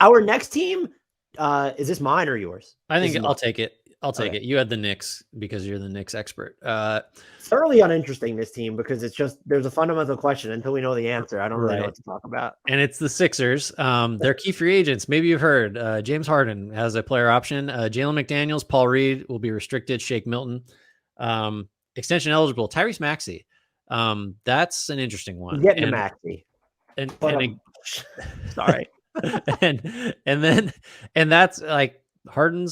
Our next team, is this mine or yours? I think I'll take it. I'll take it. You had the Knicks because you're the Knicks expert. Thoroughly uninteresting, this team, because it's just there's a fundamental question. Until we know the answer, I don't really know what to talk about. And it's the Sixers. They're key free agents. Maybe you've heard James Harden has a player option. Jalen McDaniels, Paul Reed will be restricted. Shake Milton, extension eligible. Tyrese Maxey. That's an interesting one. Getting to Maxey. Sorry. and that's like Harden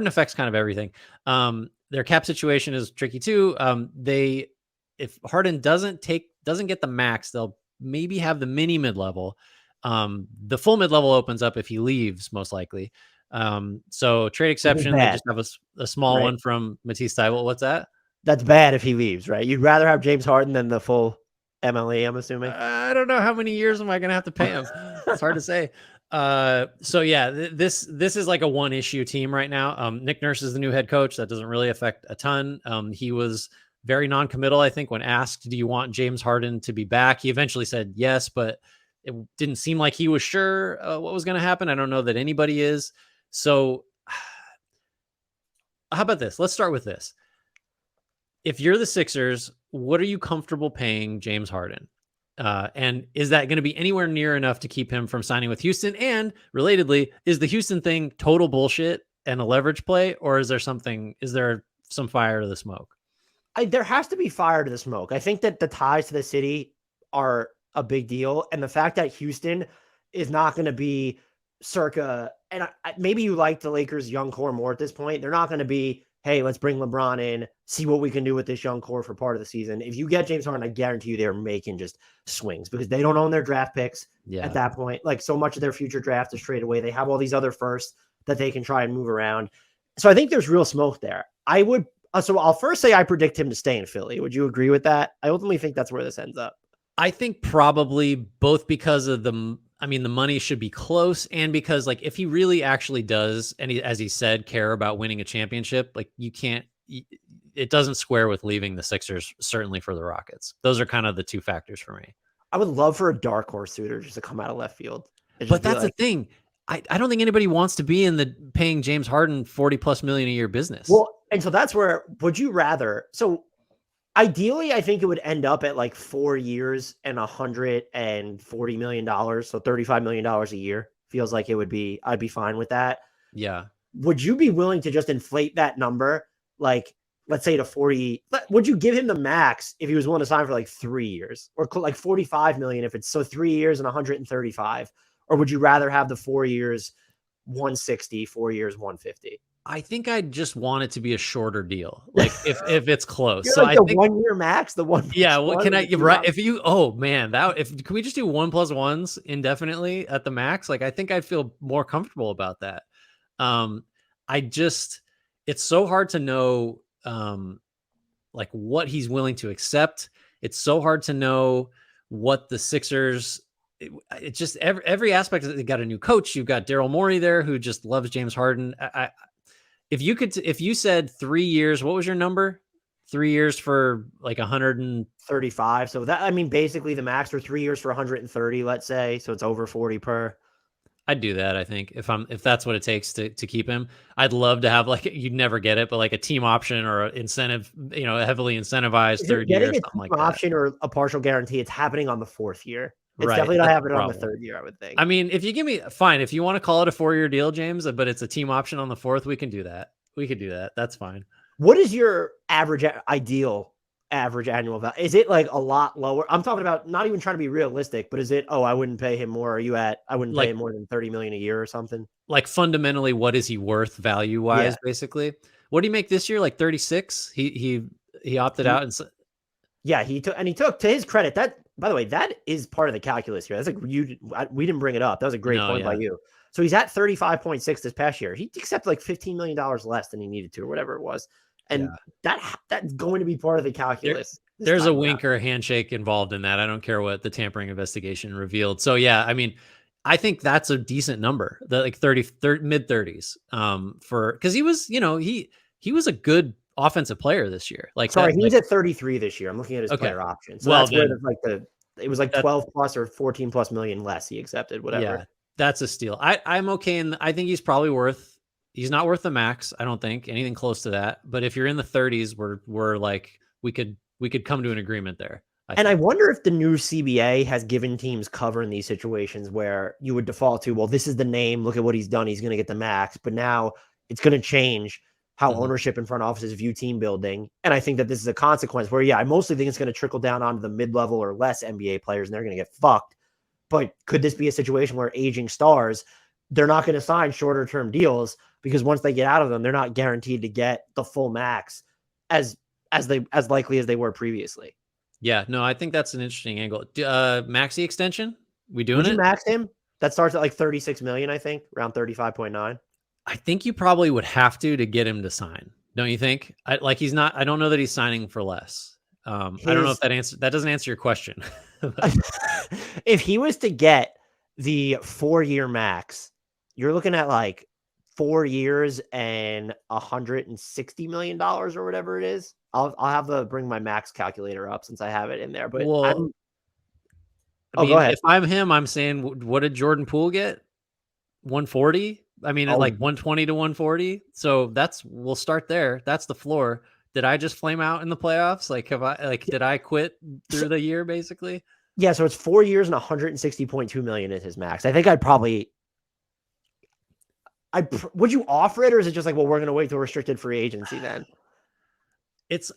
affects kind of everything. Their cap situation is tricky too. If Harden doesn't get the max, they'll maybe have the mini mid-level. The full mid-level opens up if he leaves, most likely. So trade exception, they just have a small one from Matisse Thybulle. What's that? That's bad if he leaves, right? You'd rather have James Harden than the full MLE, I'm assuming. I don't know how many years am I going to have to pay him. It's hard to say. So yeah, this is like a one issue team right now. Nick Nurse is the new head coach. That doesn't really affect a ton. He was very non-committal, I think, when asked, do you want James Harden to be back? He eventually said yes, but it didn't seem like he was sure what was going to happen. I don't know that anybody is. So how about this? Let's start with this. If you're the Sixers, what are you comfortable paying James Harden? And is that going to be anywhere near enough to keep him from signing with Houston? And relatedly, is the Houston thing total bullshit and a leverage play? Or is there some fire to the smoke? There has to be fire to the smoke. I think that the ties to the city are a big deal. And the fact that Houston is not going to be circa, and maybe you like the Lakers' young core more at this point. They're not going to be, hey, let's bring LeBron in, see what we can do with this young core for part of the season. If you get James Harden, I guarantee you they're making just swings because they don't own their draft picks at that point. Like, so much of their future draft is traded away. They have all these other firsts that they can try and move around. So I think there's real smoke there. So I'll first say I predict him to stay in Philly. Would you agree with that? I ultimately think that's where this ends up. I think probably both because of the money should be close, and because like if he really actually does, and as he said, care about winning a championship, like it doesn't square with leaving the Sixers, certainly for the Rockets. Those are kind of the two factors for me. I would love for a dark horse suitor just to come out of left field. But that's the thing. I don't think anybody wants to be in the paying James Harden $40+ million a year business. Well, and so that's where, would you rather? So ideally, I think it would end up at like 4 years and $140 million. So $35 million a year feels like it would be, I'd be fine with that. Yeah. Would you be willing to just inflate that number? Like, let's say to 40, would you give him the max if he was willing to sign for like 3 years, or like 45 million if it's so 3 years and 135? Or would you rather have the 4 years, 160, 4 years, 150? I think I just want it to be a shorter deal. Like if it's close. So like I think 1 year max, the one. Yeah. What can I, right? If you, oh man, can we just do 1+1s indefinitely at the max? Like, I think I'd feel more comfortable about that. It's so hard to know, like what he's willing to accept. It's so hard to know what the Sixers, it's just every aspect of it. They got a new coach. You've got Daryl Morey there who just loves James Harden. If you said 3 years, what was your number? 3 years for like 135. So that, I mean, basically the max for 3 years for 130, let's say. So it's over 40 per. I'd do that. I think if that's what it takes to keep him, I'd love to have, like, you'd never get it, but like a team option or an incentive, a heavily incentivized third year, or something like that. Option or a partial guarantee. It's happening on the 4th year. It's definitely not happening on the 3rd year, I would think. I mean, if you give me, fine, if you want to call it a 4-year deal, James, but it's a team option on the 4th, we can do that. We could do that. That's fine. What is your ideal average annual value? Is it like a lot lower? I'm talking about not even trying to be realistic, but is it, I wouldn't pay him more? Are you at, I wouldn't pay him more than 30 million a year or something? Like fundamentally, what is he worth value wise, basically? What do you make this year? Like 36? He opted out. And he took, to his credit, that, by the way, that is part of the calculus here. That's like, we didn't bring it up. That was a great point by you. So he's at 35.6 this past year. He accepted like $15 million less than he needed to, or whatever it was. And that's going to be part of the calculus. There's a wink or a handshake involved in that. I don't care what the tampering investigation revealed. So yeah, I mean, I think that's a decent number, the like mid 30s, because he was, he was a good offensive player this year. Like, sorry, he's at 33 this year. I'm looking at his player options. So that's where it was like 12 plus or 14+ million less he accepted, whatever. Yeah. That's a steal. I'm okay. And I think he's not worth the max. I don't think anything close to that. But if you're in the 30s, we're like, we could come to an agreement there. I And I think. wonder if the new CBA has given teams cover in these situations where you would default to, well, this is the name. Look at what he's done. He's going to get the max. But now it's going to change how Mhm. ownership and front offices view team building. And I think that this is a consequence where, yeah, I mostly think it's going to trickle down onto the mid level or less NBA players and they're going to get fucked. But could this be a situation where aging stars, they're not going to sign shorter term deals because once they get out of them, they're not guaranteed to get the full max as as likely as they were previously. Yeah, no, I think that's an interesting angle. Maxi extension? We doing Would you it? max him? That starts at like 36 million, I think, around 35.9. I think you probably would have to get him to sign. Don't you think? Like he's not. I don't know that he's signing for less. I don't know if His that doesn't answer your question. But if he was to get the 4-year max, you're looking at like 4 years and $160 million or whatever it is. I'll have to bring my max calculator up since I have it in there. But well, I'm I oh go mean, ahead. if I'm him, I'm saying, what did Jordan Poole get? 140. I mean, at Oh like 120 to 140. So we'll start there. That's the floor. Did I just flame out in the playoffs? Like, did I quit so, through the year basically? yeah, so it's 4 years and 160.2 million is his max. I think I'd probably would you offer it or is it just like, well, we're gonna wait till restricted free agency then?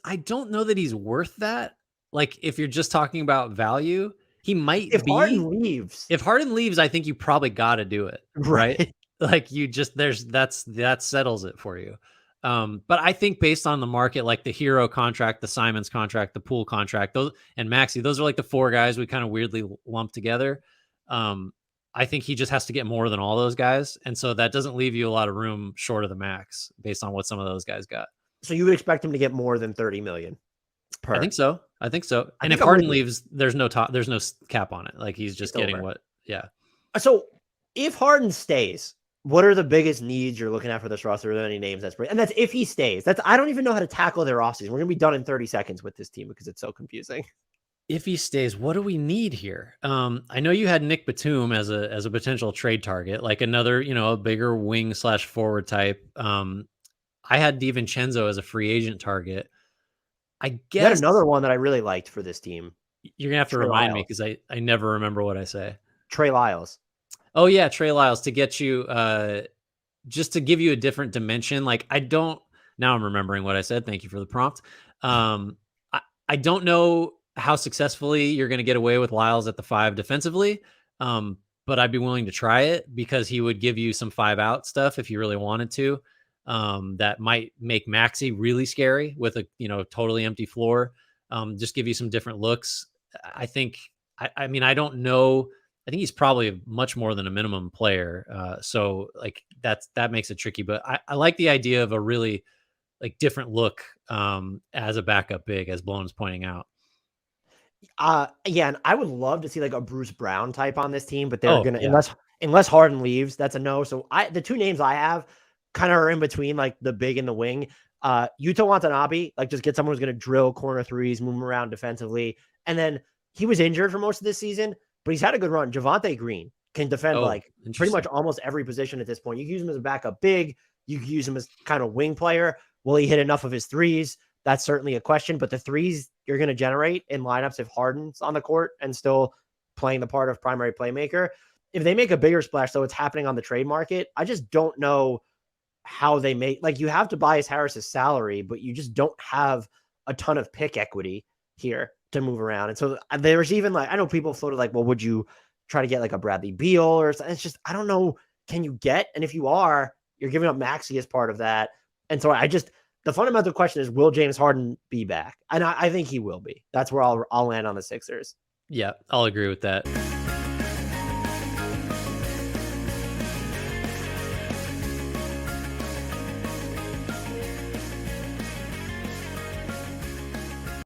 I don't know that he's worth that. Like, if you're just talking about value, he If might be. Harden leaves, If Harden leaves, I think you probably got to do it, right? right? Like you just that settles it for you. But I think based on the market, like the Hero contract, the Simons contract, the Pool contract, those and Maxi, those are like the four guys we kind of weirdly lumped together. I think he just has to get more than all those guys, and so that doesn't leave you a lot of room short of the max based on what some of those guys got. So you would expect him to get more than 30 million I per. think so. I think so. I And if think I'm with Harden you. leaves, there's no cap on it. Like he's just It's getting over. what, yeah. So if Harden stays, what are the biggest needs you're looking at for this roster? Are there any names and that's if he stays. That's I don't even know how to tackle their offseason. We're gonna be done in 30 seconds with this team because it's so confusing. If he stays, what do we need here? I know you had Nick Batum as a potential trade target, like another, a bigger wing slash forward type. I had DiVincenzo as a free agent target. I You had guess another one that I really liked for this team. you're gonna have to Trey remind me Lyles. because I never remember what I say. Trey Lyles. Oh yeah, Trey Lyles to get you just to give you a different dimension. Like I don't now I'm remembering what I said. Thank you for the prompt. I, I don't know how successfully you're going to get away with Lyles at the 5 defensively. But I'd be willing to try it because he would give you some 5 out stuff if you really wanted to. That might make Maxi really scary with a totally empty floor. Just give you some different looks. I think. I mean, I don't know. I think he's probably much more than a minimum player. So like that makes it tricky. But I like the idea of a really like different look as a backup big, as Blown's pointing out. Yeah, and I would love to see like a Bruce Brown type on this team, but they're Oh gonna yeah. unless Harden leaves, that's a no. So the two names I have kind of are in between like the big and the wing. Yuta Watanabe, like just get someone who's gonna drill corner threes, move him around defensively. And then he was injured for most of this season, but he's had a good run. Javonte Green can defend Oh, like pretty much interesting. almost every position at this point. You can use him as a backup big, you can use him as kind of wing player. Will he hit enough of his threes? That's certainly a question, but the threes you're going to generate in lineups if Harden's on the court and still playing the part of primary playmaker. If they make a bigger splash, though, it's happening on the trade market. I just don't know how they make, like, you have Tobias Harris's salary, but you just don't have a ton of pick equity here to move around. And so there's even like, I know people floated like, well, would you try to get like a Bradley Beal or something? It's just, I don't know. Can you get, and if you are, you're giving up Maxey as part of that. And so the fundamental question is, will James Harden be back? And I think he will be. That's where I'll land on the Sixers. Yeah, I'll agree with that.